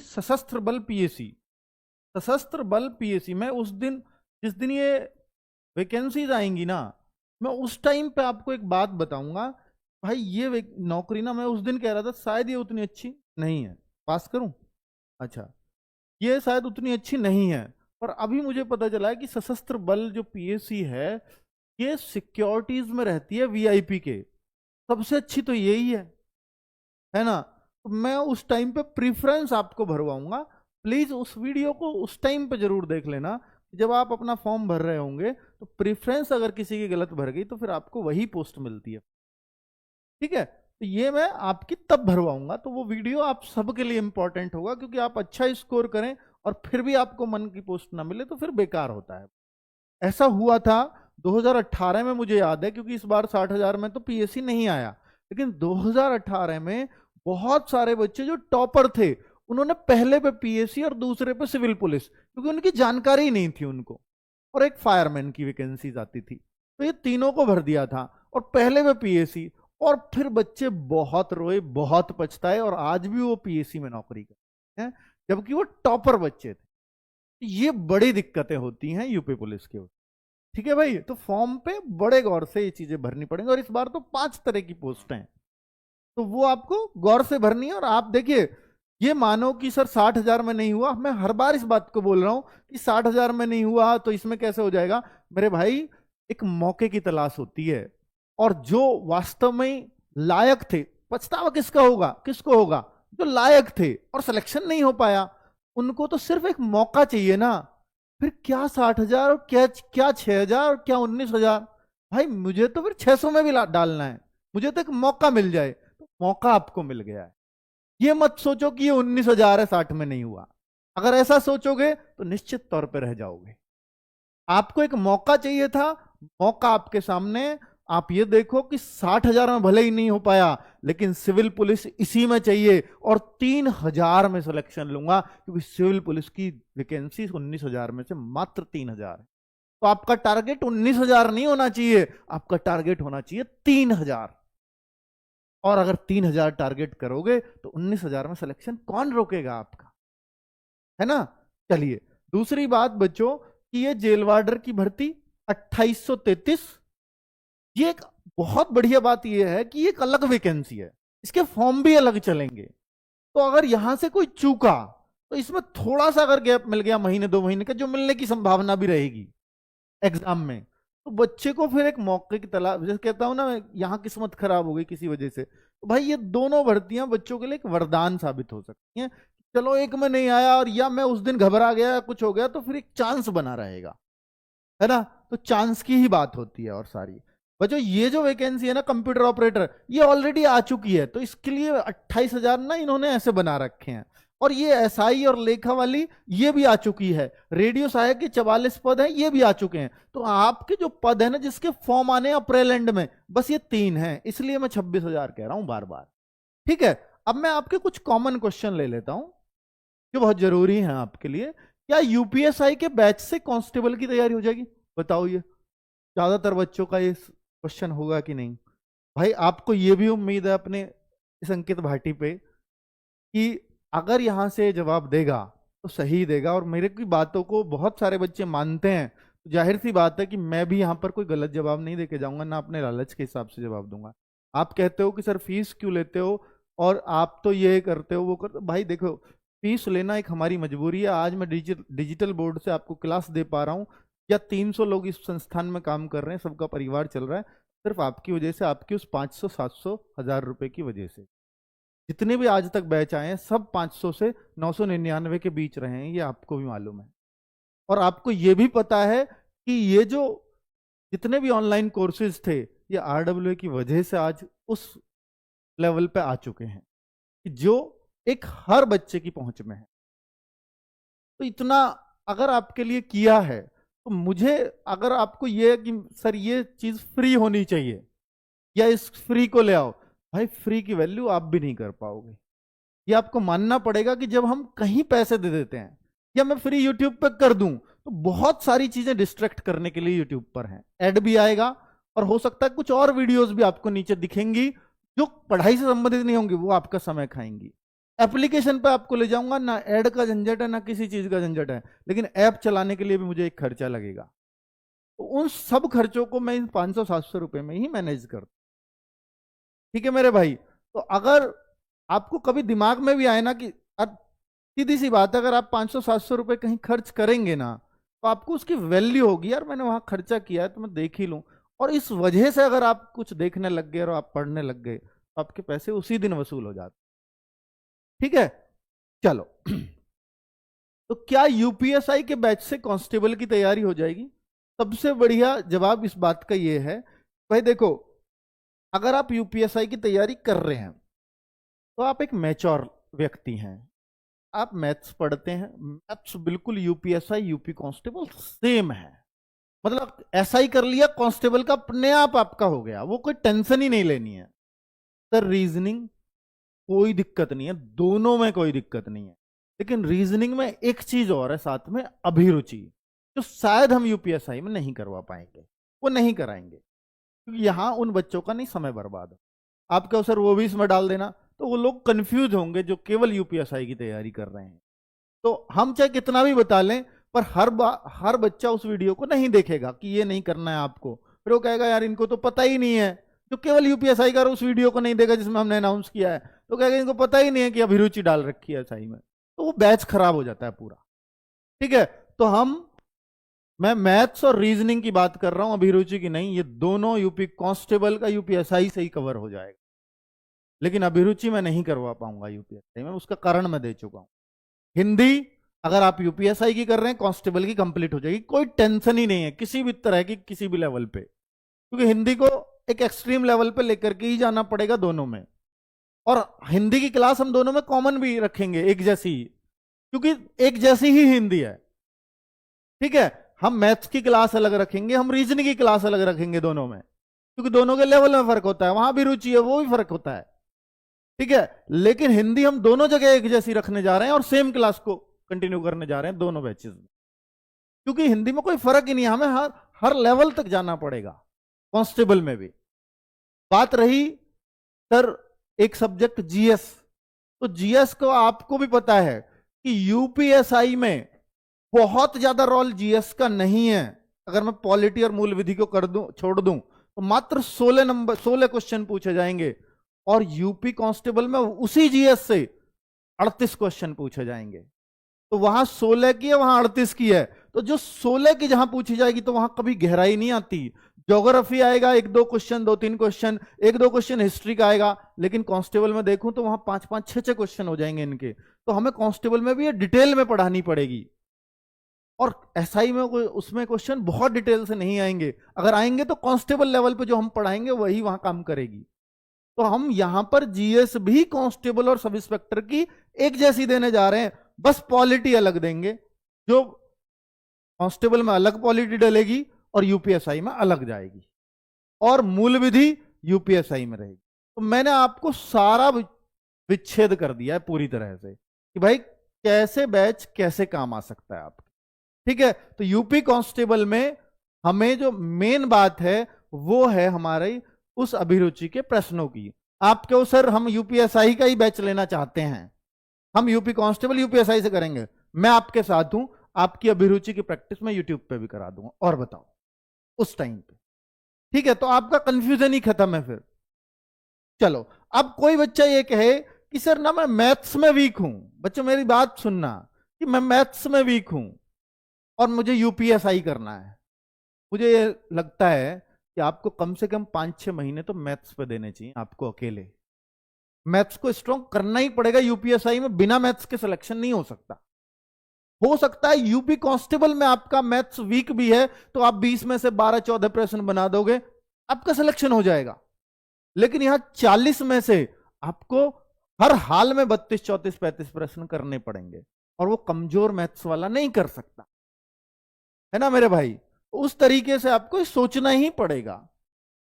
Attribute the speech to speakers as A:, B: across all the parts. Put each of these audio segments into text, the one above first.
A: सशस्त्र बल पीएसी, सशस्त्र बल पीएसी में उस दिन जिस दिन ये वैकेंसीज आएंगी ना, मैं उस टाइम पे आपको एक बात बताऊंगा। भाई ये नौकरी ना, मैं उस दिन कह रहा था शायद ये उतनी अच्छी नहीं है, पास करूं, अच्छा ये शायद उतनी अच्छी नहीं है, पर अभी मुझे पता चला है कि सशस्त्र बल जो पीएसी है ये सिक्योरिटीज में रहती है वीआईपी के, सबसे अच्छी तो यही है ना। तो मैं उस टाइम पे प्रीफरेंस आपको भरवाऊंगा, प्लीज उस वीडियो को उस टाइम पे जरूर देख लेना। जब आप अपना फॉर्म भर रहे होंगे तो प्रीफरेंस अगर किसी की गलत भर गई तो फिर आपको वही पोस्ट मिलती है, ठीक है। तो ये मैं आपकी तब भरवाऊंगा, तो वो वीडियो आप सबके लिए इंपॉर्टेंट होगा, क्योंकि आप अच्छा स्कोर करें और फिर भी आपको मन की पोस्ट ना मिले तो फिर बेकार होता है। ऐसा हुआ था 2018 में, मुझे याद है, क्योंकि इस बार 60,000 में तो पीएससी नहीं आया, लेकिन 2018 में बहुत सारे बच्चे जो टॉपर थे उन्होंने पहले पे पीएससी और दूसरे पे सिविल पुलिस, क्योंकि उनकी जानकारी नहीं थी उनको, और एक फायरमैन की वैकेंसीज आती थी, तो ये तीनों को भर दिया था और पहले पे पीएससी, और फिर बच्चे बहुत रोए, बहुत पछताए, और आज भी वो पीएससी में नौकरी करते हैं जबकि वो टॉपर बच्चे थे। ये बड़ी दिक्कतें होती हैं यूपी पुलिस के, ठीक है भाई। तो फॉर्म पे बड़े गौर से ये चीजें भरनी पड़ेंगी, और इस बार तो 5 तरह की पोस्ट हैं, तो वो आपको गौर से भरनी है। और आप देखिए, ये मानो कि सर 60,000 में नहीं हुआ, मैं हर बार इस बात को बोल रहा हूं कि 60,000 में नहीं हुआ तो इसमें कैसे हो जाएगा। मेरे भाई, एक मौके की तलाश होती है, और जो वास्तव में लायक थे, पछतावा किसका होगा, किसको होगा, जो लायक थे और सिलेक्शन नहीं हो पाया, उनको तो सिर्फ एक मौका चाहिए ना। फिर क्या 60,000 और क्या क्या 6,000 और क्या 19,000, भाई मुझे तो फिर 600 में भी डालना है, मुझे तो एक मौका मिल जाए। तो मौका आपको मिल गया है, ये मत सोचो कि ये 19,000 है 60 में नहीं हुआ। अगर ऐसा सोचोगे तो निश्चित तौर पर रह जाओगे। आपको एक मौका चाहिए था, मौका आपके सामने। आप ये देखो कि 60,000 में भले ही नहीं हो पाया, लेकिन सिविल पुलिस इसी में चाहिए, और 3,000 में सिलेक्शन लूंगा, क्योंकि सिविल पुलिस की वैकेंसी 19,000 में से मात्र 3,000 है। तो आपका टारगेट 19,000 नहीं होना चाहिए, आपका टारगेट होना चाहिए 3,000। और अगर 3,000 टारगेट करोगे तो 19,000 में सिलेक्शन कौन रोकेगा आपका, है ना। चलिए, दूसरी बात बच्चों कि ये जेल वार्डर की भर्ती 2833, ये एक बहुत बढ़िया बात ये है कि ये एक अलग वैकेंसी है, इसके फॉर्म भी अलग चलेंगे। तो अगर यहां से कोई चूका तो इसमें थोड़ा सा अगर गैप मिल गया, महीने 2 महीने का, जो मिलने की संभावना भी रहेगी एग्जाम में, तो बच्चे को फिर एक मौके की तलाश, जैसे कहता हूं ना, यहां किस्मत खराब हो गई किसी वजह से, तो भाई ये दोनों भर्तियां बच्चों के लिए एक वरदान साबित हो सकती हैं। चलो एक में नहीं आया, और या मैं उस दिन घबरा गया या कुछ हो गया, तो फिर एक चांस बना रहेगा, है ना। तो चांस की ही बात होती है। और सारी बच्चों, ये जो वैकेंसी है ना कंप्यूटर ऑपरेटर, ये ऑलरेडी आ चुकी है, तो इसके लिए 28,000 ना इन्होंने ऐसे बना रखे हैं। और ये एसआई और लेखा वाली ये भी आ चुकी है। रेडियो सहायक के 44 पद हैं, ये भी आ चुके हैं। तो आपके जो पद है ना जिसके फॉर्म आने अप्रैल एंड में, बस ये 3 हैं, इसलिए मैं 26,000 कह रहा हूं बार बार, ठीक है। अब मैं आपके कुछ कॉमन क्वेश्चन ले लेता हूं जो बहुत जरूरी है आपके लिए। क्या यूपीएसआई के बैच से कांस्टेबल की तैयारी हो जाएगी, बताओ। ये ज्यादातर बच्चों का ये क्वेश्चन होगा कि नहीं। भाई आपको ये भी उम्मीद है अपने इस अंकित भाटी पे कि अगर यहां से जवाब देगा तो सही देगा, और मेरे की बातों को बहुत सारे बच्चे मानते हैं, तो जाहिर सी बात है कि मैं भी यहां पर कोई गलत जवाब नहीं देके जाऊंगा, ना अपने लालच के हिसाब से जवाब दूंगा। आप कहते हो कि सर फीस क्यों लेते हो, और आप तो ये करते हो वो करते हो। भाई देखो, फीस लेना एक हमारी मजबूरी है। आज मैं डिजिटल बोर्ड से आपको क्लास दे पा रहा हूँ, या 300 लोग इस संस्थान में काम कर रहे हैं, सबका परिवार चल रहा है, सिर्फ आपकी वजह से, आपकी उस 500 700 1000 रुपए की वजह से। जितने भी आज तक बैच आए हैं सब 500 से 999 के बीच रहे हैं, ये आपको भी मालूम है। और आपको ये भी पता है कि ये जो जितने भी ऑनलाइन कोर्सेज थे, ये आरडब्ल्यू की वजह से आज उस लेवल पे आ चुके हैं जो एक हर बच्चे की पहुंच में है। तो इतना अगर आपके लिए किया है, तो मुझे, अगर आपको ये है कि सर ये चीज फ्री होनी चाहिए या इस फ्री को ले आओ, भाई फ्री की वैल्यू आप भी नहीं कर पाओगे। ये आपको मानना पड़ेगा कि जब हम कहीं पैसे दे देते हैं, या मैं फ्री यूट्यूब पर कर दूं, तो बहुत सारी चीजें डिस्ट्रैक्ट करने के लिए यूट्यूब पर हैं, ऐड भी आएगा, और हो सकता है कुछ और वीडियोस भी आपको नीचे दिखेंगी जो पढ़ाई से संबंधित नहीं होंगी, वो आपका समय खाएंगी। एप्लीकेशन पे आपको ले जाऊंगा, ना ऐड का झंझट है ना किसी चीज का झंझट है, लेकिन ऐप चलाने के लिए भी मुझे एक खर्चा लगेगा। तो उन सब खर्चों को मैं इन 500-700 रुपए में ही मैनेज करता हूं। ठीक है मेरे भाई। तो अगर आपको कभी दिमाग में भी आए ना कि सीधी सी बात है, अगर आप 500-700 रुपए कहीं खर्च करेंगे ना, तो आपको उसकी वैल्यू होगी, यार मैंने वहां खर्चा किया है तो मैं देख ही लूं। और इस वजह से अगर आप कुछ देखने लग गए और आप पढ़ने लग गए, तो आपके पैसे उसी दिन वसूल हो जाते। ठीक है, चलो। तो क्या यूपीएसआई के बैच से कांस्टेबल की तैयारी हो जाएगी? सबसे बढ़िया जवाब इस बात का यह है, भाई देखो, अगर आप यूपीएसआई की तैयारी कर रहे हैं तो आप एक मैच्योर व्यक्ति हैं, आप मैथ्स पढ़ते हैं, मैथ्स बिल्कुल यूपीएसआई यूपी कांस्टेबल सेम है। मतलब ऐसा ही कर लिया, कांस्टेबल का अपने आप आपका हो गया, वो कोई टेंशन ही नहीं लेनी है। सर रीजनिंग कोई दिक्कत नहीं है, दोनों में कोई दिक्कत नहीं है, लेकिन रीजनिंग में एक चीज और है साथ में, अभिरुचि, जो शायद हम यूपीएसआई में नहीं करवा पाएंगे, वो नहीं कराएंगे, क्योंकि यहां उन बच्चों का नहीं समय बर्बाद। आप कहो सर वो भी इसमें डाल देना, तो वो लोग कंफ्यूज होंगे जो केवल यूपीएसआई की तैयारी कर रहे हैं। तो हम चाहे कितना भी बता लें, पर हर बच्चा उस वीडियो को नहीं देखेगा कि ये नहीं करना है आपको, फिर वो कहेगा यार इनको तो पता ही नहीं है। जो केवल यूपीएसआई का उस वीडियो को नहीं देगा जिसमें हमने अनाउंस किया है, तो कहेगा इनको पता ही नहीं है कि अभिरुचि डाल रखी है एसआई में, तो वो बैच खराब हो जाता है पूरा। ठीक है, तो मैं मैथ्स और रीजनिंग की बात कर रहा हूं, अभिरुचि की नहीं। ये दोनों यूपी कांस्टेबल का यूपीएसआई से ही कवर हो जाएगा, लेकिन अभिरुचि में नहीं करवा पाऊंगा यूपीएसआई में, उसका कारण मैं दे चुका हूं। हिंदी अगर आप यूपीएसआई की कर रहे हैं, कांस्टेबल की कंप्लीट हो जाएगी, कोई टेंशन ही नहीं है किसी भी तरह की, किसी भी लेवल पे, क्योंकि हिंदी को एक एक्सट्रीम लेवल पे लेकर के ही जाना पड़ेगा दोनों में। और हिंदी की क्लास हम दोनों में कॉमन भी रखेंगे, एक जैसी ही, क्योंकि एक जैसी ही हिंदी है। ठीक है, हम मैथ्स की क्लास अलग रखेंगे, हम रीजनिंग की क्लास अलग रखेंगे दोनों में, क्योंकि दोनों के लेवल में फर्क होता है, वहां भी रुचि है, वो भी फर्क होता है। ठीक है, लेकिन हिंदी हम दोनों जगह एक जैसी रखने जा रहे हैं और सेम क्लास को कंटिन्यू करने जा रहे हैं दोनों बैचेस में, क्योंकि हिंदी में कोई फर्क ही नहीं है, हमें हर लेवल तक जाना पड़ेगा, कांस्टेबल में भी। बात रही सर एक सब्जेक्ट जीएस, तो जीएस को आपको भी पता है कि यूपीएसआई में बहुत ज्यादा रोल जीएस का नहीं है। अगर मैं पॉलिटी और मूल विधि को कर दूं, छोड़ दूं, तो मात्र 16 क्वेश्चन पूछे जाएंगे, और यूपी कांस्टेबल में उसी जीएस से 38 क्वेश्चन पूछे जाएंगे। तो वहां 16 की है, वहां 38 की है, तो जो 16 की जहां पूछी जाएगी तो वहां कभी गहराई नहीं आती। ज्योग्राफी आएगा 1-2 क्वेश्चन, 2-3 क्वेश्चन, 1-2 क्वेश्चन हिस्ट्री का आएगा, लेकिन कांस्टेबल में देखूं तो वहां 5-5, 6-6 क्वेश्चन हो जाएंगे इनके। तो हमें कांस्टेबल में भी ये डिटेल में पढ़ानी पड़ेगी, और एसआई में उसमें क्वेश्चन बहुत डिटेल से नहीं आएंगे, अगर आएंगे तो कांस्टेबल लेवल पे जो हम पढ़ाएंगे वही वहां काम करेगी। तो हम यहां पर जीएस भी कांस्टेबल और सब इंस्पेक्टर की एक जैसी देने जा रहे हैं, बस पॉलिटी अलग देंगे, जो कांस्टेबल में अलग पॉलिटी डलेगी और यूपीएसआई में अलग जाएगी, और मूल विधि यूपीएसआई में रहेगी। तो मैंने आपको सारा विच्छेद कर दिया है पूरी तरह से कि भाई कैसे बैच कैसे काम आ सकता है आपके। ठीक है, तो यूपी कांस्टेबल में हमें जो मेन बात है वो है हमारी उस अभिरुचि के प्रश्नों की। आप क्यों सर हम यूपीएसआई का ही बैच लेना चाहते हैं, हम यूपी कांस्टेबल यूपीएसआई से करेंगे, मैं आपके साथ हूं, आपकी अभिरुचि की प्रैक्टिस मैं यूट्यूब पे भी करा दूंगा, और बताओ उस टाइम पे। ठीक है, तो आपका कंफ्यूजन ही खत्म है फिर। चलो, अब कोई बच्चा ये कहे कि सर ना मैं मैथ्स में वीक हूं, बच्चों मेरी बात सुनना, कि मैं मैथ्स में वीक हूं और मुझे यूपीएसआई करना है। मुझे ये लगता है कि आपको कम से कम 5-6 महीने तो मैथ्स पे देने चाहिए आपको अकेले। मैथ्स को स्ट्रॉन्ग करना ही पड़ेगा यूपीएसआई में, बिना मैथ्स के सिलेक्शन नहीं हो सकता। हो सकता है यूपी कांस्टेबल में आपका मैथ्स वीक भी है, तो आप 20 में से 12-14 प्रश्न बना दोगे, आपका सिलेक्शन हो जाएगा। लेकिन यहां 40 में से आपको हर हाल में 32, 34, 35 प्रश्न करने पड़ेंगे, और वो कमजोर मैथ्स वाला नहीं कर सकता, है ना मेरे भाई। उस तरीके से आपको सोचना ही पड़ेगा।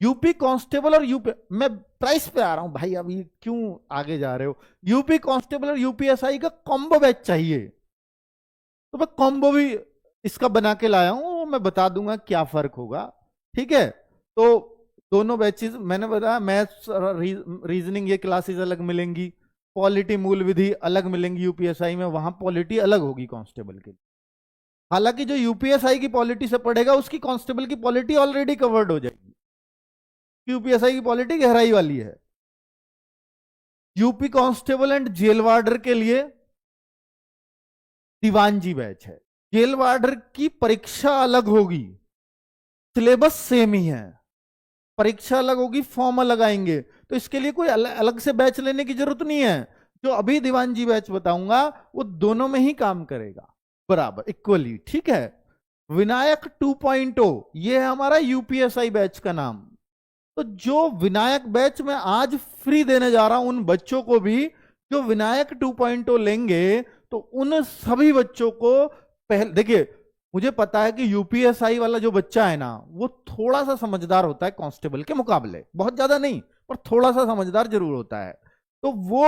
A: यूपी कांस्टेबल और यूपी, मैं प्राइस पे आ रहा हूं भाई, अभी क्यों आगे जा रहे हो। यूपी कांस्टेबल और यूपीएसआई का कॉम्बो बैच चाहिए, तो मैं कॉम्बो भी इसका बना के लाया हूं, मैं बता दूंगा क्या फर्क होगा। ठीक है, तो दोनों बैचेस मैंने बताया, मैथ्स और रीजनिंग ये क्लासेस अलग मिलेंगी, पॉलिटी मूल विधि अलग मिलेंगी यूपीएसआई में, वहां पॉलिटी अलग होगी कांस्टेबल के लिए। हालांकि जो यूपीएसआई की पॉलिटी से पढ़ेगा उसकी कांस्टेबल की पॉलिटी ऑलरेडी कवर्ड हो जाएगी। यूपीएसआई की पॉलिटी गहराई वाली है। UP constable and jail warder के लिए दीवानजी बैच है। जेल वार्डर की परीक्षा अलग होगी, सिलेबस सेम ही है, परीक्षा अलग होगी, फॉर्म अलग आएंगे, तो इसके लिए कोई अलग से बैच लेने की जरूरत नहीं है। जो अभी दीवानजी बैच बताऊंगा वो दोनों में ही काम करेगा बराबर इक्वली, ठीक है। विनायक 2.0 ये है हमारा यूपीएसआई बैच का नाम। तो जो विनायक बैच में आज फ्री देने जा रहा हूं उन बच्चों को भी जो विनायक 2.0 लेंगे, तो उन सभी बच्चों को पहले देखिए, मुझे पता है कि यूपीएसआई वाला जो बच्चा है ना वो थोड़ा सा समझदार होता है कांस्टेबल के मुकाबले, बहुत ज्यादा नहीं पर थोड़ा सा समझदार जरूर होता है। तो वो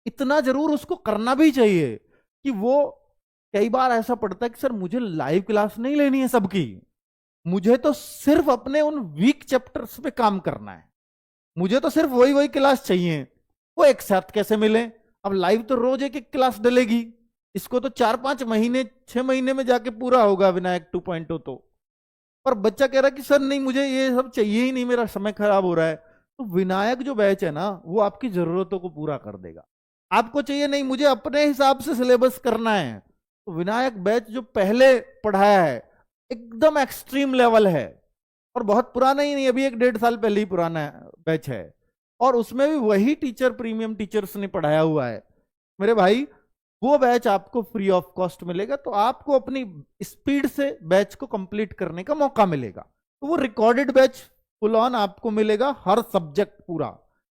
A: इतना जरूर उसको करना भी चाहिए कि वो, कई बार ऐसा पड़ता है कि सर मुझे लाइव क्लास नहीं लेनी है सबकी, मुझे तो सिर्फ अपने उन वीक चैप्टर्स पे काम करना है, मुझे तो सिर्फ वही वही क्लास चाहिए। वो एक साथ कैसे मिले? अब लाइव तो रोज एक एक क्लास डलेगी, इसको तो 4-5 महीने 6 महीने में जाके पूरा होगा विनायक 2.0 तो। पर बच्चा कह रहा है कि सर नहीं मुझे ये सब चाहिए ही नहीं, मेरा समय खराब हो रहा है। तो विनायक जो बैच है ना वो आपकी जरूरतों को पूरा कर देगा। आपको चाहिए नहीं मुझे अपने हिसाब से सिलेबस करना है, तो विनायक बैच जो पहले पढ़ाया है एकदम एक्सट्रीम लेवल है, और बहुत पुराना ही नहीं, अभी 1-1.5 साल पहले ही पुराना बैच है, और उसमें भी वही टीचर प्रीमियम टीचर्स ने पढ़ाया हुआ है मेरे भाई। वो बैच आपको फ्री ऑफ कॉस्ट मिलेगा, तो आपको अपनी स्पीड से बैच को कंप्लीट करने का मौका मिलेगा। तो वो रिकॉर्डेड बैच फुल ऑन आपको मिलेगा, हर सब्जेक्ट पूरा,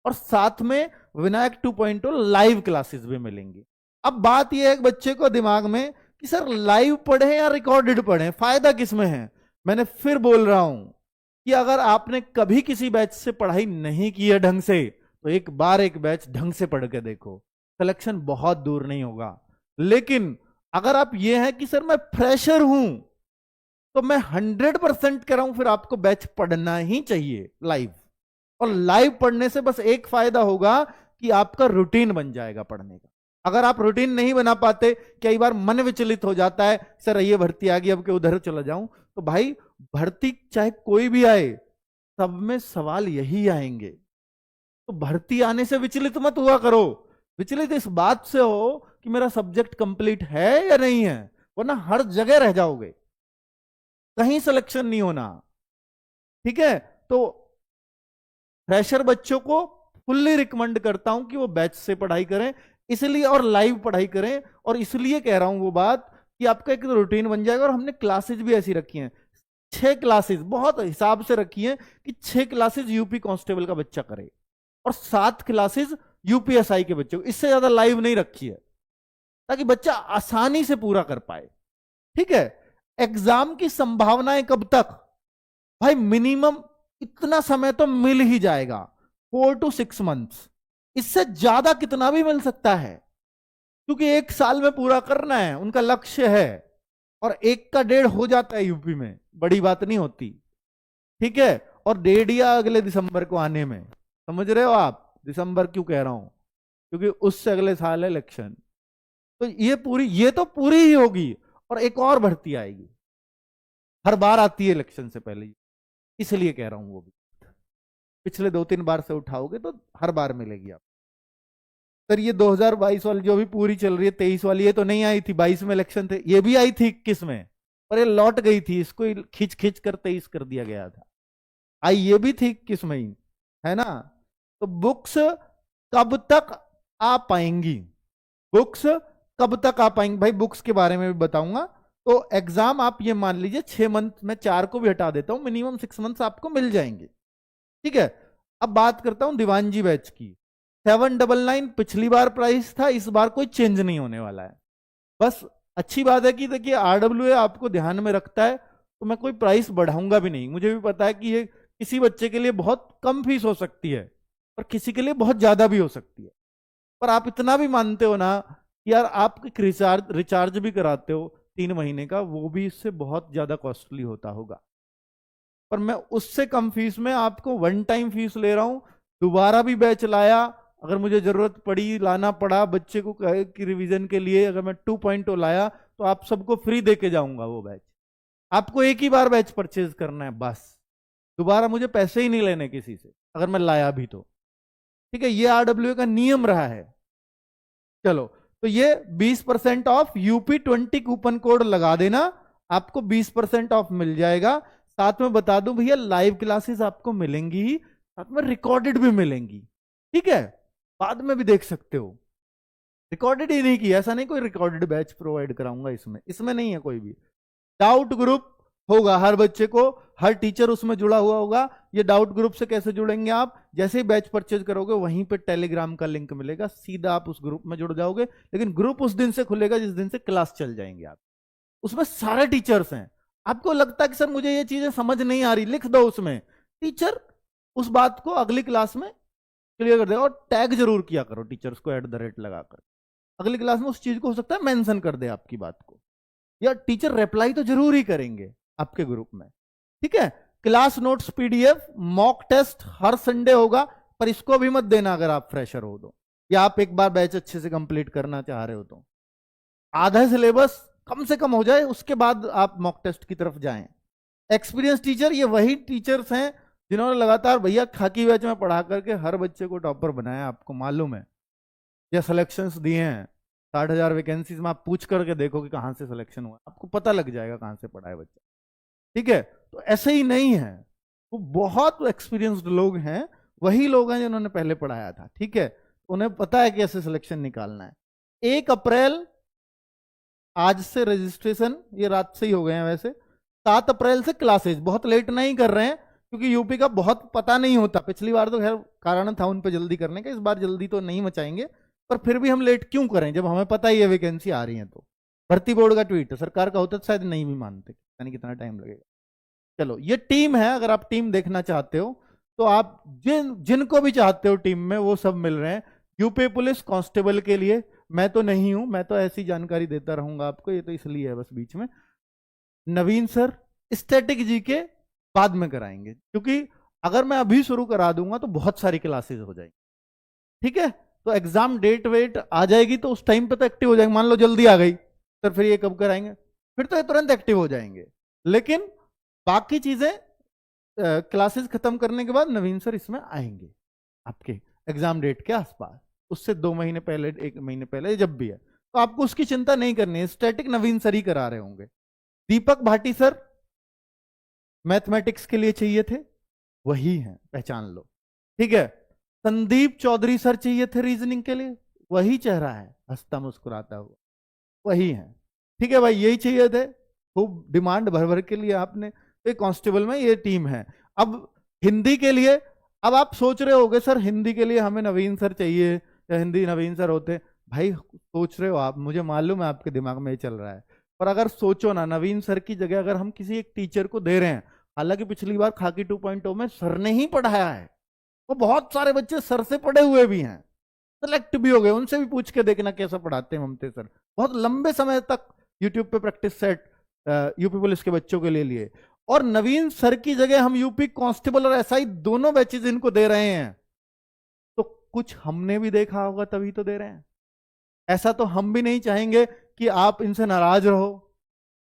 A: और साथ में विनायक 2.0 लाइव क्लासेस भी मिलेंगी। अब बात यह है बच्चे को दिमाग में कि सर लाइव पढ़े या रिकॉर्डेड पढ़े, फायदा किसमें है? मैंने फिर बोल रहा हूं कि अगर आपने कभी किसी बैच से पढ़ाई नहीं की है ढंग से, तो एक बार एक बैच ढंग से पढ़ के देखो, सिलेक्शन बहुत दूर नहीं होगा। लेकिन अगर आप ये हैं कि सर मैं फ्रेशर हूं, तो मैं 100% कह रहा हूं फिर आपको बैच पढ़ना ही चाहिए लाइव। और लाइव पढ़ने से बस एक फायदा होगा कि आपका रूटीन बन जाएगा पढ़ने का। अगर आप रूटीन नहीं बना पाते, कई बार मन विचलित हो जाता है, सर ये भर्ती आ गई अब के उधर चला जाऊं, तो भाई भर्ती चाहे कोई भी आए सब में सवाल यही आएंगे। तो भर्ती आने से विचलित मत हुआ करो, विचलित इस बात से हो कि मेरा सब्जेक्ट कंप्लीट है या नहीं है, वरना हर जगह रह जाओगे, कहीं सिलेक्शन नहीं होना, ठीक है। तो फ्रेशर बच्चों को फुल्ली रिकमेंड करता हूं कि वो बैच से पढ़ाई करें, इसलिए, और लाइव पढ़ाई करें। और इसलिए कह रहा हूं वो बात कि आपका एक रूटीन बन जाएगा। और हमने क्लासेज भी ऐसी रखी हैं, 6 क्लासेज बहुत हिसाब से रखी हैं कि 6 क्लासेज यूपी कांस्टेबल का बच्चा करे और 7 क्लासेज यूपीएसआई के बच्चों को, इससे ज्यादा लाइव नहीं रखी है, ताकि बच्चा आसानी से पूरा कर पाए, ठीक है। एग्जाम की संभावनाएं कब तक? भाई मिनिमम इतना समय तो मिल ही जाएगा, 4 to 6 मंथ्स, इससे ज्यादा कितना भी मिल सकता है, क्योंकि 1 साल में पूरा करना है उनका लक्ष्य है, और 1 का 1.5 हो जाता है यूपी में, बड़ी बात नहीं होती, ठीक है। और 1.5 या अगले दिसंबर को आने में, समझ रहे हो आप? दिसंबर क्यों कह रहा हूं? क्योंकि उससे अगले साल है इलेक्शन। तो ये तो पूरी ही होगी, और एक और भर्ती आएगी, हर बार आती है इलेक्शन से पहले, इसलिए कह रहा हूं। वो भी पिछले 2-3 बार से उठाओगे तो हर बार मिलेगी आप। सर ये 2022 वाली जो भी पूरी चल रही है, 23 वाली, ये तो नहीं आई थी, 22 में इलेक्शन थे, ये भी आई थी 21 में, पर ये लौट गई थी, इसको खींच खींच कर 23 कर दिया गया था। आई ये भी थी 21 में ही, है ना। तो बुक्स कब तक आ पाएंगी? बुक्स कब तक आ पाएंगी भाई? बुक्स के बारे में भी बताऊंगा। तो एग्जाम आप ये मान लीजिए 6 मंथ, मैं 4 को भी हटा देता हूं, मिनिमम 6 मंथ्स आपको मिल जाएंगे, ठीक है। अब बात करता हूं दीवानजी बैच की। 799 पिछली बार प्राइस था, इस बार कोई चेंज नहीं होने वाला है। बस अच्छी बात है कि देखिए आरडब्ल्यूए आपको ध्यान में रखता है, तो मैं कोई प्राइस बढ़ाऊंगा भी नहीं। मुझे भी पता है कि ये किसी बच्चे के लिए बहुत कम फीस हो सकती है और किसी के लिए बहुत ज्यादा भी हो सकती है, पर आप इतना भी मानते हो ना कि यार आप रिचार्ज भी कराते हो 3 महीने का, वो भी इससे बहुत ज्यादा कॉस्टली होता होगा, पर मैं उससे कम फीस में आपको 1 टाइम फीस ले रहा हूं। दोबारा भी बैच लाया अगर मुझे जरूरत पड़ी, लाना पड़ा बच्चे को कि रिवीजन के लिए, अगर मैं 2.0 लाया तो आप सबको फ्री दे के जाऊंगा वो बैच। आपको एक ही बार बैच परचेज करना है बस, दोबारा मुझे पैसे ही नहीं लेने किसी से अगर मैं लाया भी तो। ठीक है, ये आरडब्ल्यू का नियम रहा है। चलो, तो ये 20% ऑफ UP20 कूपन कोड लगा देना, आपको 20% ऑफ मिल जाएगा। साथ में बता दूं भैया, लाइव क्लासेस आपको मिलेंगी ही, साथ में रिकॉर्डेड भी मिलेंगी। ठीक है, बाद में भी देख सकते हो। रिकॉर्डेड ही नहीं किया, ऐसा नहीं कोई रिकॉर्डेड बैच प्रोवाइड कराऊंगा इसमें नहीं है कोई भी। डाउट ग्रुप होगा हर बच्चे को, हर टीचर उसमें जुड़ा हुआ होगा। ये डाउट ग्रुप से कैसे जुड़ेंगे आप? जैसे ही बैच परचेज करोगे वहीं पे टेलीग्राम का लिंक मिलेगा, सीधा आप उस ग्रुप में जुड़ जाओगे। लेकिन ग्रुप उस दिन से खुलेगा जिस दिन से क्लास चल जाएंगे आप। उसमें सारे टीचर्स हैं। आपको लगता है कि सर मुझे ये चीजें समझ नहीं आ रही, लिख दो उसमें, टीचर उस बात को अगली क्लास में क्लियर कर देगा। और टैग जरूर किया करो टीचर्स को @ लगाकर, अगली क्लास में उस चीज को हो सकता है मेंशन कर दे आपकी बात को, या टीचर रिप्लाई तो जरूर ही करेंगे आपके ग्रुप में। ठीक है, class notes PDF, mock test हर संडे होगा, पर इसको भी मत देना अगर आप फ्रेशर हो तो, या आप एक बार बैच अच्छे से कंप्लीट करना चाह रहे हो तो। आधा सिलेबस कम से कम हो जाए उसके बाद आप मॉक टेस्ट की तरफ जाएं। एक्सपीरियंस टीचर, ये वही टीचर्स हैं जिन्होंने लगातार भैया खाकी बैच में पढ़ा करके हर बच्चे को टॉपर बनाया, आपको मालूम है, या सिलेक्शंस दिए हैं 60,000 वैकेंसीज में। आप पूछ करके देखो कि कहां से सिलेक्शन हुआ, आपको पता लग जाएगा कहां से पढ़ा है बच्चा। ठीक है, तो ऐसे ही नहीं है, वो बहुत एक्सपीरियंस्ड लोग हैं, वही लोग हैं जिन्होंने पहले पढ़ाया था। ठीक है, उन्हें पता है कैसे सिलेक्शन निकालना है। 1 अप्रैल आज से रजिस्ट्रेशन, ये रात से ही हो गए हैं वैसे। 7 अप्रैल से क्लासेज, बहुत लेट नहीं कर रहे हैं क्योंकि यूपी का बहुत पता नहीं होता। पिछली बार तो खैर कारण था उन पे जल्दी करने का, इस बार जल्दी तो नहीं मचाएंगे, पर फिर भी हम लेट क्यों करें जब हमें पता ही है वैकेंसी आ रही है। तो भर्ती बोर्ड का ट्वीट है, सरकार का होता तो शायद नहीं भी मानते, यानी कितना टाइम लगेगा। चलो, ये टीम है, अगर आप टीम देखना चाहते हो तो आप जिनको भी चाहते हो टीम में वो सब मिल रहे हैं। यूपी पुलिस कांस्टेबल के लिए मैं तो नहीं हूं, मैं तो ऐसी जानकारी देता रहूंगा आपको, ये तो इसलिए है बस बीच में। नवीन सर स्टैटिक जीके बाद में कराएंगे, क्योंकि अगर मैं अभी शुरू करा दूंगा तो बहुत सारी क्लासेस हो जाएंगी। ठीक है, तो एग्जाम डेट वेट आ जाएगी तो उस टाइम पे तो एक्टिव हो जाएंगे। मान लो जल्दी आ गई सर, फिर ये कब कराएंगे? फिर तो ये तुरंत एक्टिव हो जाएंगे। लेकिन बाकी चीजें क्लासेस खत्म करने के बाद नवीन सर इसमें आएंगे आपके एग्जाम डेट के आसपास, उससे 2 महीने पहले, 1 महीने पहले, जब भी है। तो आपको उसकी चिंता नहीं करनी है, स्टैटिक नवीन सर ही करा रहे होंगे। दीपक भाटी सर मैथमेटिक्स के लिए चाहिए थे, वही हैं, पहचान लो। ठीक है, संदीप चौधरी सर चाहिए थे रीजनिंग के लिए, वही चेहरा है हंसता मुस्कुराता हुआ, वही है। ठीक है भाई, यही चाहिए थे, खूब डिमांड भर भर के लिए आपने, तो कांस्टेबल में ये टीम है। अब हिंदी के लिए, अब आप सोच रहे होगे सर हिंदी के लिए हमें नवीन सर चाहिए, या हिंदी नवीन सर होते। भाई सोच रहे हो आप, मुझे मालूम है आपके दिमाग में ये चल रहा है, पर अगर सोचो ना, नवीन सर की जगह अगर हम किसी एक टीचर को दे रहे हैं, हालांकि पिछली बार खाकी 2.0 में सर ने ही पढ़ाया है, वो बहुत सारे बच्चे सर से पढ़े हुए भी हैं, सेलेक्ट भी हो गए, उनसे भी पूछ के देखना कैसा पढ़ाते हैं ममते सर। बहुत लंबे समय तक यूट्यूब पे प्रैक्टिस सेट यूपी पुलिस के बच्चों के लिए। और नवीन सर की जगह हम यूपी कांस्टेबल और एसआई दोनों बैचेज इनको दे रहे हैं, तो कुछ हमने भी देखा होगा तभी तो दे रहे हैं। ऐसा तो हम भी नहीं चाहेंगे कि आप इनसे नाराज रहो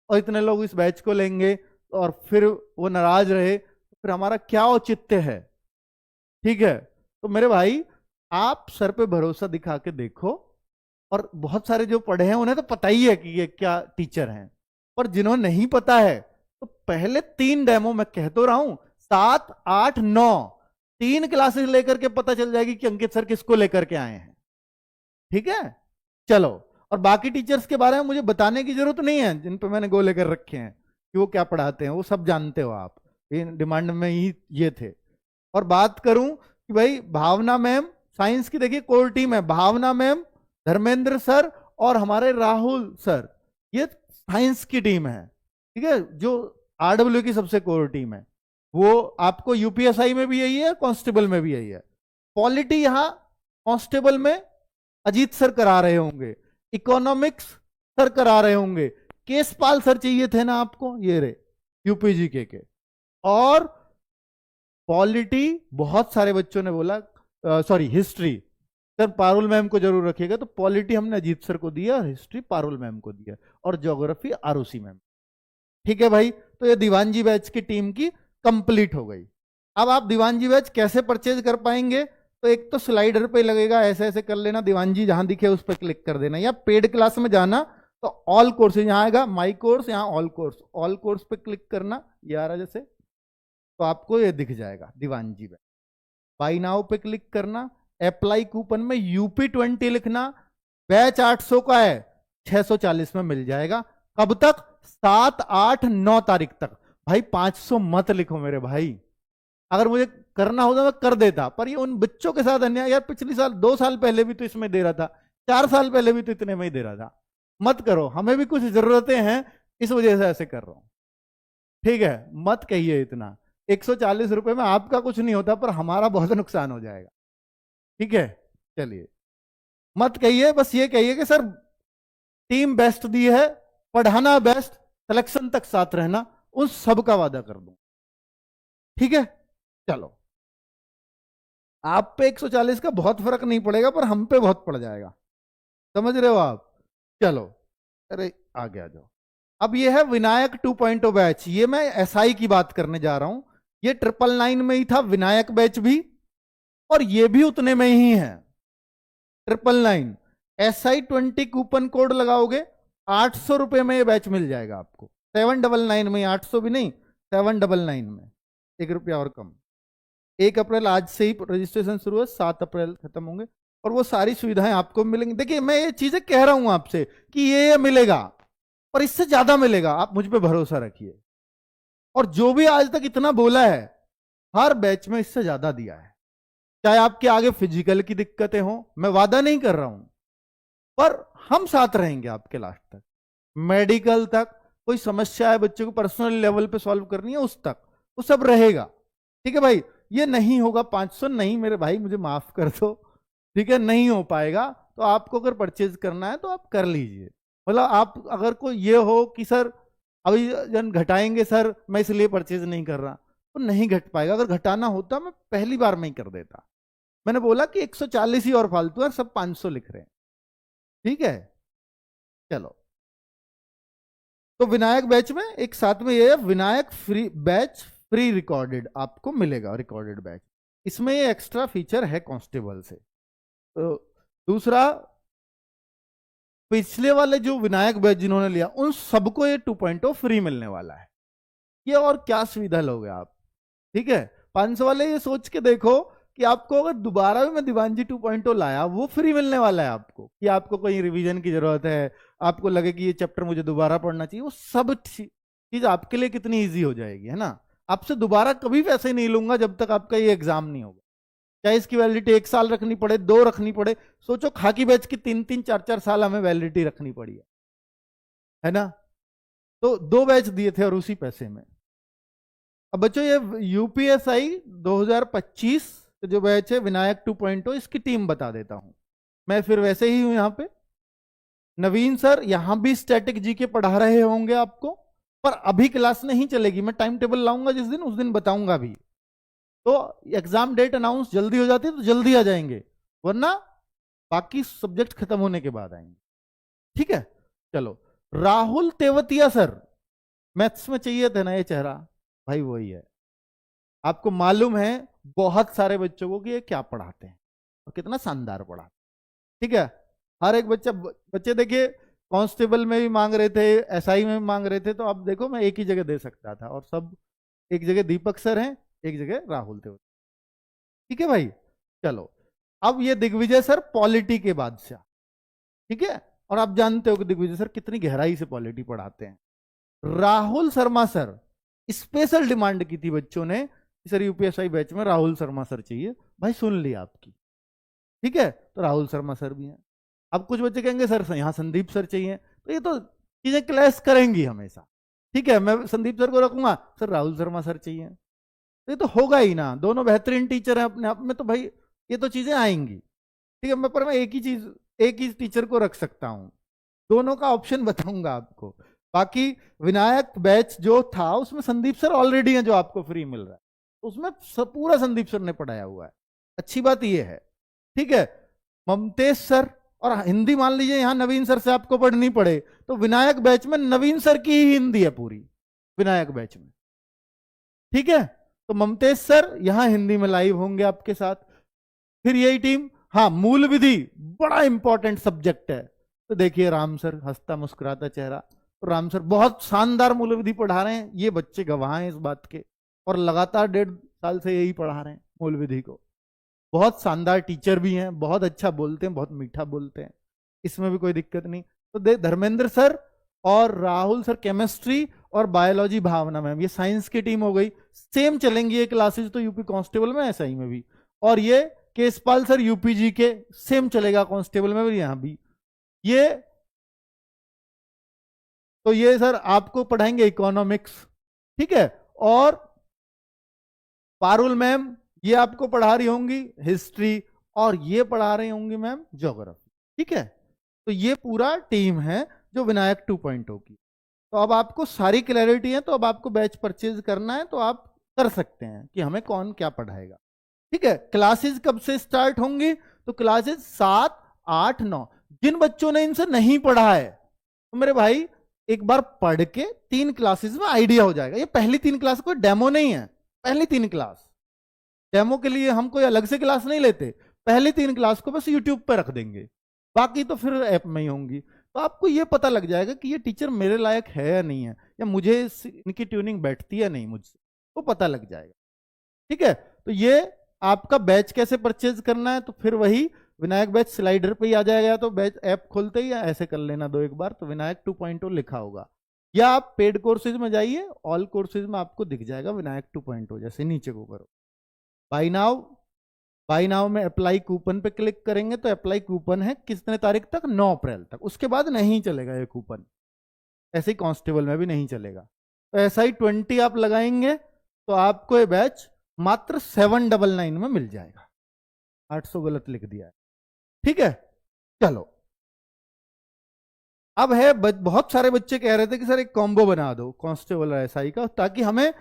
A: और इतने लोग इस बैच को लेंगे और फिर वो नाराज रहे, फिर हमारा क्या औचित्य है। ठीक है, तो मेरे भाई आप सर पे भरोसा दिखा के देखो, और बहुत सारे जो पढ़े हैं उन्हें तो पता ही है कि ये क्या टीचर हैं, पर जिन्होंने नहीं पता है तो पहले 3 डेमो मैं कह तो रहा हूं, 7, 8, 9 3 क्लासेस लेकर के पता चल जाएगी कि अंकित सर किसको लेकर के आए हैं। ठीक है, चलो, और बाकी टीचर्स के बारे में मुझे बताने की जरूरत नहीं है, जिन पे मैंने गो लेकर रखे हैं कि वो क्या पढ़ाते हैं, वो सब जानते हो आप, डिमांड में ही ये थे। और बात करूं कि भाई भावना मैम साइंस की, देखिए कोर टीम है, भावना मैम, धर्मेंद्र सर और हमारे राहुल सर, ये साइंस की टीम है। ठीक है, जो आरडब्ल्यू की सबसे कोर टीम है, वो आपको यूपीएसआई में भी यही है, कांस्टेबल में भी यही है। पॉलिटी यहां कांस्टेबल में अजीत सर करा रहे होंगे, इकोनॉमिक्स सर करा रहे होंगे, केसपाल सर चाहिए थे ना आपको, ये रे यूपीजीके के। और पॉलिटी बहुत सारे बच्चों ने बोला, sorry history, sir Parul ma'am को जरूर रखिएगा। तो पॉलिटी हमने अजीत सर को दिया, हिस्ट्री पारुल मैम को दिया, और ज्योग्राफी आरुषि मैम। ठीक है भाई, तो ये दीवानजी बैच की टीम की कंप्लीट हो गई। अब आप दीवानजी बैच कैसे परचेज कर पाएंगे? तो एक तो स्लाइडर पे लगेगा, ऐसे ऐसे कर लेना, दीवानजी जहां दिखे उस पर क्लिक कर देना, या पेड क्लास में जाना तो ऑल कोर्सेज यहां आएगा, माई कोर्स, यहां ऑल कोर्स पे क्लिक करना, ये आ रहा जैसे, तो आपको ये दिख जाएगा दीवानजी बैच। बाई नाउ पे क्लिक करना, अप्लाई कूपन में UP20 लिखना, बैच 800 का है, 640 में मिल जाएगा। कब तक? 7, 8, 9 तारीख तक। भाई 500 मत लिखो मेरे भाई, अगर मुझे करना होता मैं कर देता, पर ये उन बच्चों के साथ अन्याय। यार पिछली साल 2 साल पहले भी तो इसमें दे रहा था, 4 साल पहले भी तो इतने में ही दे रहा था। मत करो, हमें भी कुछ जरूरतें हैं, इस वजह से ऐसे कर रहा हूं। ठीक है, मत कहिए इतना। 140 रुपए में आपका कुछ नहीं होता, पर हमारा बहुत नुकसान हो जाएगा। ठीक है, चलिए, मत कहिए, बस ये कहिए कि सर टीम बेस्ट दी है, पढ़ाना बेस्ट, सिलेक्शन तक साथ रहना, उन सब का वादा कर दूं। ठीक है, चलो, आप पे 140 का बहुत फर्क नहीं पड़ेगा, पर हम पे बहुत पड़ जाएगा, समझ रहे हो आप? चलो, अरे आगे आ जाओ। अब ये है विनायक 2.0 बैच, ये मैं SI की बात करने जा रहा हूं। ये 999 में ही था विनायक बैच भी, और ये भी उतने में ही है, 999। SI20 कूपन कोड लगाओगे, 800 रुपए में ये बैच मिल जाएगा आपको, 799 में, 800 भी नहीं, 799 में, 1 रुपया और कम। 1 अप्रैल आज से ही रजिस्ट्रेशन शुरू है, 7 अप्रैल खत्म होंगे, और वो सारी सुविधाएं आपको मिलेंगी। देखिए मैं ये चीजें कह रहा हूं आपसे कि ये मिलेगा, और इससे ज्यादा मिलेगा, आप मुझ पे भरोसा रखिए। और जो भी आज तक इतना बोला है, हर बैच में इससे ज्यादा दिया है। चाहे आपके आगे फिजिकल की दिक्कतें हो, मैं वादा नहीं कर रहा हूं, पर हम साथ रहेंगे आपके लास्ट तक, मेडिकल तक, कोई समस्या है बच्चों को पर्सनल लेवल पे सॉल्व करनी है उस तक, वो सब रहेगा। ठीक है भाई, ये नहीं होगा 500, नहीं मेरे भाई, मुझे माफ कर दो। ठीक है, नहीं हो पाएगा, तो आपको अगर परचेज करना है तो आप कर लीजिए। मतलब आप अगर कोई ये हो कि सर अभी जन घटाएंगे सर, मैं इसलिए परचेज नहीं कर रहा, तो नहीं घट पाएगा। अगर घटाना होता मैं पहली बार में ही कर देता। मैंने बोला कि 140 ही और फालतू है, सब 500 लिख रहे हैं। ठीक है, चलो, तो विनायक बैच में एक साथ में ये है, Vinayak free batch free recorded आपको मिलेगा, रिकॉर्डेड बैच। इसमें ये एक्स्ट्रा फीचर है कांस्टेबल से। तो दूसरा, पिछले वाले जो विनायक बैच जिन्होंने लिया उन सबको ये 2.0 फ्री मिलने वाला है। ये और क्या सुविधा लोगे आप? ठीक है, 500 वाले ये सोच के देखो कि आपको अगर दोबारा भी मैं दीवानजी 2.0 लाया, वो फ्री मिलने वाला है आपको, कि आपको कोई रिवीजन की जरूरत है, आपको लगे कि ये चैप्टर मुझे दोबारा पढ़ना चाहिए, वो सब चीज आपके लिए कितनी इजी हो जाएगी, है ना? आपसे दोबारा कभी पैसे नहीं लूंगा जब तक आपका ये एग्जाम नहीं होगा। चाहे इसकी वैलिडिटी 1 साल रखनी पड़े, 2 रखनी पड़े, सोचो खाकी बैच की 3-3, 4-4 साल हमें वैलिडिटी रखनी पड़ी है ना? तो 2 बैच दिए थे और उसी पैसे में। अब बच्चों ये UPSI 2025 जो बैच है विनायक 2.0, इसकी टीम बता देता हूं। मैं फिर वैसे ही हूं यहाँ पे, नवीन सर यहां भी स्टैटिक जीके पढ़ा रहे होंगे आपको, पर अभी क्लास नहीं चलेगी, मैं टाइम टेबल लाऊंगा जिस दिन, उस दिन बताऊंगा भी। तो एग्जाम डेट अनाउंस जल्दी हो जाती है तो जल्दी आ जाएंगे, वरना बाकी सब्जेक्ट खत्म होने के बाद आएंगे। ठीक है, चलो, राहुल तेवतिया सर, मैथ्स में चाहिए थे ना ये चेहरा, भाई वही है। आपको मालूम है बहुत सारे बच्चों को कि ये क्या पढ़ाते हैं और कितना शानदार पढ़ाते हैं। ठीक है, हर एक बच्चे देखिए कांस्टेबल में भी मांग रहे थे, SI में भी मांग रहे थे, तो अब देखो मैं एक ही जगह दे सकता था, और सब एक जगह दीपक सर हैं, एक जगह राहुल थे। ठीक है भाई, चलो, अब ये दिग्विजय सर पॉलिटी के बादशाह। ठीक है, और आप जानते हो कि दिग्विजय सर कितनी गहराई से पॉलिटी पढ़ाते हैं। Rahul Sharma sir, special demand की थी बच्चों ने, सर UPSI बैच में राहुल शर्मा सर चाहिए। भाई सुन ली आपकी, ठीक है, तो राहुल शर्मा सर भी हैं। अब कुछ बच्चे कहेंगे सर यहाँ संदीप सर चाहिए, तो ये तो चीजें क्लैश करेंगी हमेशा। ठीक है, मैं संदीप सर को रखूंगा, सर राहुल शर्मा सर चाहिए, तो ये तो होगा ही ना, दोनों बेहतरीन टीचर हैं अपने आप में, तो भाई ये तो चीजें आएंगी। ठीक है, मैं एक ही टीचर को रख सकता हूं, दोनों का ऑप्शन बताऊंगा आपको। बाकी विनायक बैच जो था उसमें संदीप सर ऑलरेडी हैं जो आपको फ्री मिल रहा है, उसमें पूरा संदीप सर ने पढ़ाया हुआ है, अच्छी बात यह है। ठीक है, ममतेश सर, और हिंदी मान लीजिए यहाँ नवीन सर से आपको पढ़नी पड़े तो विनायक बैच में नवीन सर की ही हिंदी है पूरी, विनायक बैच में। ठीक है, तो ममतेश सर यहाँ हिंदी में लाइव होंगे आपके साथ। फिर यही टीम, हाँ मूल विधि बड़ा इंपॉर्टेंट सब्जेक्ट है, तो देखिए राम सर हंसता मुस्कुराता चेहरा, तो राम सर बहुत शानदार मूल विधि पढ़ा रहे हैं, ये बच्चे गवाह हैं इस बात के, और लगातार 1.5 साल से यही पढ़ा रहे हैं मूल विधि को। बहुत शानदार टीचर भी हैं, बहुत अच्छा बोलते हैं, बहुत मीठा बोलते हैं, इसमें भी कोई दिक्कत नहीं। तो देख धर्मेंद्र सर और राहुल सर केमिस्ट्री और बायोलॉजी, भावना मैम ये साइंस की टीम हो गई। सेम चलेंगी ये क्लासेज तो यूपी कांस्टेबल में एसआई में भी, और ये केसपाल सर यूपीजी के सेम चलेगा कांस्टेबल में भी, यहां भी ये। तो ये सर आपको पढ़ाएंगे इकोनॉमिक्स, ठीक है, और पारुल मैम ये आपको पढ़ा रही होंगी हिस्ट्री, और ये पढ़ा रही होंगी मैम ज्योग्राफी। ठीक है, तो ये पूरा टीम है जो विनायक 2.0 की। तो अब आपको सारी क्लैरिटी है, तो अब आपको बैच परचेज करना है तो आप कर सकते हैं कि हमें कौन क्या पढ़ाएगा। ठीक है, क्लासेस कब से स्टार्ट होंगी, तो क्लासेस 7, 8, 9। जिन बच्चों ने इनसे नहीं पढ़ा है तो मेरे भाई एक बार पढ़ के 3 क्लासेस में आइडिया हो जाएगा। ये पहली 3 क्लास कोई डेमो नहीं है, पहली 3 क्लास डेमो के लिए हम कोई अलग से क्लास नहीं लेते, पहली 3 क्लास को बस यूट्यूब पर रख देंगे, बाकी तो फिर ऐप में ही होंगी। तो आपको ये पता लग जाएगा कि ये टीचर मेरे लायक है या नहीं है, या मुझे इनकी ट्यूनिंग बैठती है नहीं मुझसे, वो पता लग जाएगा। ठीक है, तो ये आपका बैच कैसे परचेज करना है, तो फिर वही विनायक बैच स्लाइडर पे ही आ जाएगा, तो बैच ऐप खोलते ही ऐसे कर लेना 2 बार, तो विनायक 2.0 लिखा होगा, या आप पेड कोर्सेज में जाइए, ऑल कोर्सेज में आपको दिख जाएगा विनायक 2.0, जैसे नीचे को करो बाई नाउ में अप्लाई कूपन पे क्लिक करेंगे तो अप्लाई कूपन है कितने तारीख तक, 9 अप्रैल तक, उसके बाद नहीं चलेगा ये कूपन, ऐसे ही कांस्टेबल में भी नहीं चलेगा। तो ऐसा ही 20 आप लगाएंगे तो आपको ये बैच मात्र 799 में मिल जाएगा। 800 गलत लिख दिया है। ठीक है, चलो अब है बहुत सारे बच्चे कह रहे थे कि सर एक कॉम्बो बना दो कांस्टेबल और एसआई का, ताकि हमें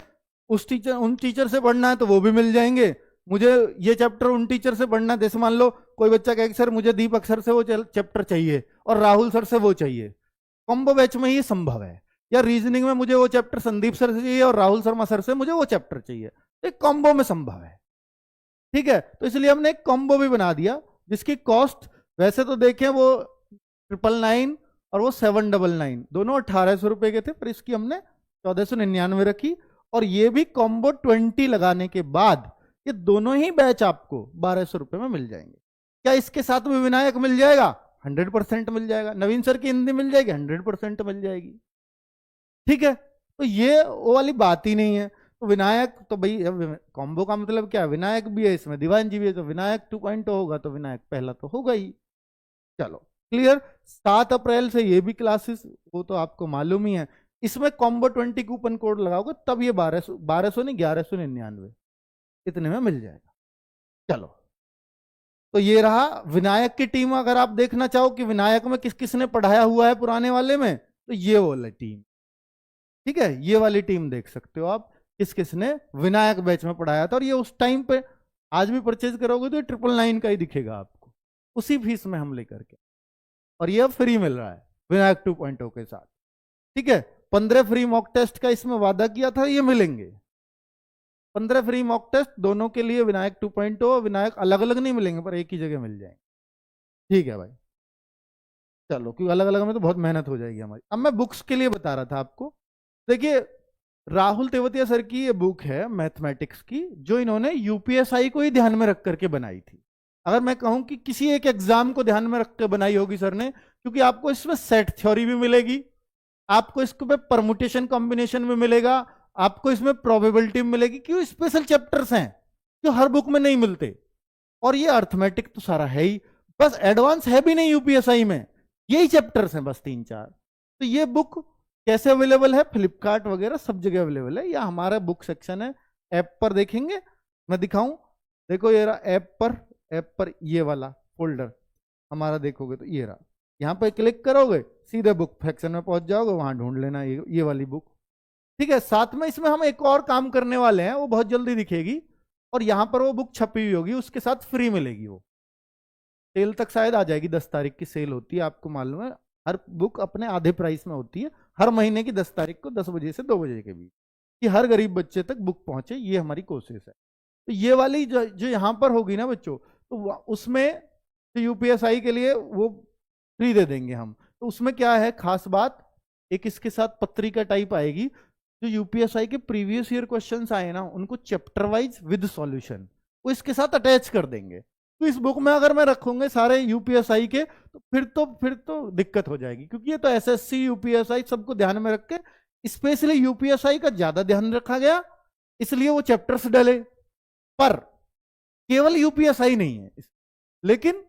A: उन टीचर से पढ़ना है तो वो भी मिल जाएंगे, मुझे ये चैप्टर उन टीचर से पढ़ना है। जैसे मान लो कोई बच्चा कहे कि सर मुझे दीपक सर से वो चैप्टर चाहिए और राहुल सर से वो चाहिए, कॉम्बो बैच में ये संभव है। या रीजनिंग में मुझे वो चैप्टर संदीप सर से चाहिए और राहुल शर्मा सर से मुझे वो चैप्टर चाहिए, एक कॉम्बो में संभव है। ठीक है, तो इसलिए हमने एक कॉम्बो भी बना दिया, जिसकी कॉस्ट वैसे तो देखें वो 999 और वो 799, दोनों 1800 रुपए के थे, पर इसकी हमने 1499 रखी। और ये भी कॉम्बो 20 लगाने के बाद ये दोनों ही बैच आपको 1200 रुपए में मिल जाएंगे। क्या इसके साथ में विनायक मिल जाएगा? 100% मिल जाएगा। नवीन सर की हिंदी मिल जाएगी, 100% मिल जाएगी। ठीक है, तो ये वो वाली बात ही नहीं है। तो विनायक तो भाई कॉम्बो का मतलब क्या है, विनायक भी है इसमें, दीवान जी भी है, तो विनायक 2.0 होगा तो विनायक पहला तो होगा ही। चलो क्लियर। 7 अप्रैल से ये भी क्लासेस, वो तो आपको मालूम ही है। इसमें कॉम्बो 20 कूपन कोड लगाओगे तब ये 1200 नहीं 1199 इतने में मिल जाएगा। चलो, तो ये रहा विनायक की टीम। अगर आप देखना चाहो कि विनायक में किस किसने पढ़ाया हुआ है पुराने वाले में, तो ये वाली टीम, ठीक है, ये वाली टीम देख सकते हो आप, किस किसने विनायक बैच में पढ़ाया था। और ये उस टाइम पे आज भी परचेज करोगे तो 999 का ही दिखेगा आपको, उसी फीस में हम लेकर के। और ये फ्री मिल रहा है विनायक 2.0 के साथ। ठीक है, 15 फ्री मॉक टेस्ट का इसमें वादा किया था, ये मिलेंगे 15 फ्री मॉक टेस्ट दोनों के लिए। विनायक 2.0 विनायक अलग अलग नहीं मिलेंगे, पर एक ही जगह मिल जाएंगे। ठीक है भाई, चलो, क्योंकि अलग अलग में तो बहुत मेहनत हो जाएगी हमारी। अब मैं बुक्स के लिए बता रहा था आपको। देखिए, राहुल तेवतिया सर की ये बुक है मैथमेटिक्स की, जो इन्होंने यूपीएसआई को ही ध्यान में रख करके बनाई थी। अगर मैं कहूं कि किसी एक एग्जाम को ध्यान में रख कर बनाई होगी सर ने, क्योंकि आपको इसमें सेट थ्योरी भी मिलेगी, आपको इसमें परमुटेशन कॉम्बिनेशन भी मिलेगा, आपको इसमें प्रोबेबिलिटी मिलेगी, क्यों स्पेशल चैप्टर्स हैं जो हर बुक में नहीं मिलते। और ये अर्थमेटिक तो सारा है ही, बस एडवांस है भी नहीं यूपीएसआई में, यही चैप्टर्स हैं बस 3-4। तो ये बुक कैसे अवेलेबल है? फ्लिपकार्ट वगैरह सब जगह अवेलेबल है, या हमारा बुक सेक्शन है, ऐप पर देखेंगे, मैं दिखाऊं, देखो ये रहा ऐप पर ये वाला फोल्डर हमारा, देखोगे तो ये रहा, यहाँ पर क्लिक करोगे सीधे बुक सेक्शन में पहुंच जाओगे, वहां ढूंढ लेना ये वाली बुक। ठीक है, साथ में इसमें हम एक और काम करने वाले हैं, वो बहुत जल्दी दिखेगी, और यहां पर वो बुक छपी हुई होगी, उसके साथ फ्री मिलेगी वो। सेल तक शायद आ जाएगी, 10 तारीख की सेल होती है, आपको मालूम है। हर बुक अपने आधे प्राइस में होती है, हर महीने की 10 तारीख को 10 बजे से 2 बजे के बीच, कि हर गरीब बच्चे तक बुक पहुंचे, ये हमारी कोशिश है। तो ये वाली जो यहाँ पर होगी ना बच्चों, तो उसमें तो यूपीएसआई के लिए वो फ्री दे देंगे हम। तो उसमें क्या है खास बात, एक इसके साथ पत्रिका टाइप आएगी, जो यूपीएसआई के प्रीवियस ईयर क्वेश्चंस आए ना, उनको चैप्टर वाइज विद सॉल्यूशन वो इसके साथ अटैच कर देंगे। तो इस बुक में अगर मैं रखूंगे सारे यूपीएसआई के, तो फिर तो दिक्कत हो जाएगी, क्योंकि ये तो एसएससी यूपीएसआई सबको ध्यान में रख के स्पेशली यूपीएसआई का ज्यादा ध्यान रखा गया, इसलिए वो चैप्टर्स डले। पर केवल यूपीएसआई नहीं है, लेकिन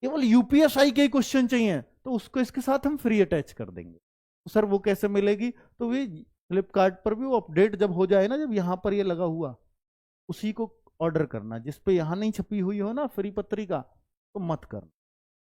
A: केवल यूपीएसआई के क्वेश्चन चाहिए तो उसको इसके साथ हम फ्री अटैच कर देंगे। तो सर वो कैसे मिलेगी, तो वे फ्लिपकार्ट पर भी वो अपडेट जब हो जाए ना, जब यहाँ पर ये लगा हुआ, उसी को ऑर्डर करना, जिस पे यहाँ नहीं छपी हुई हो ना फ्री पत्रिका, तो मत करना।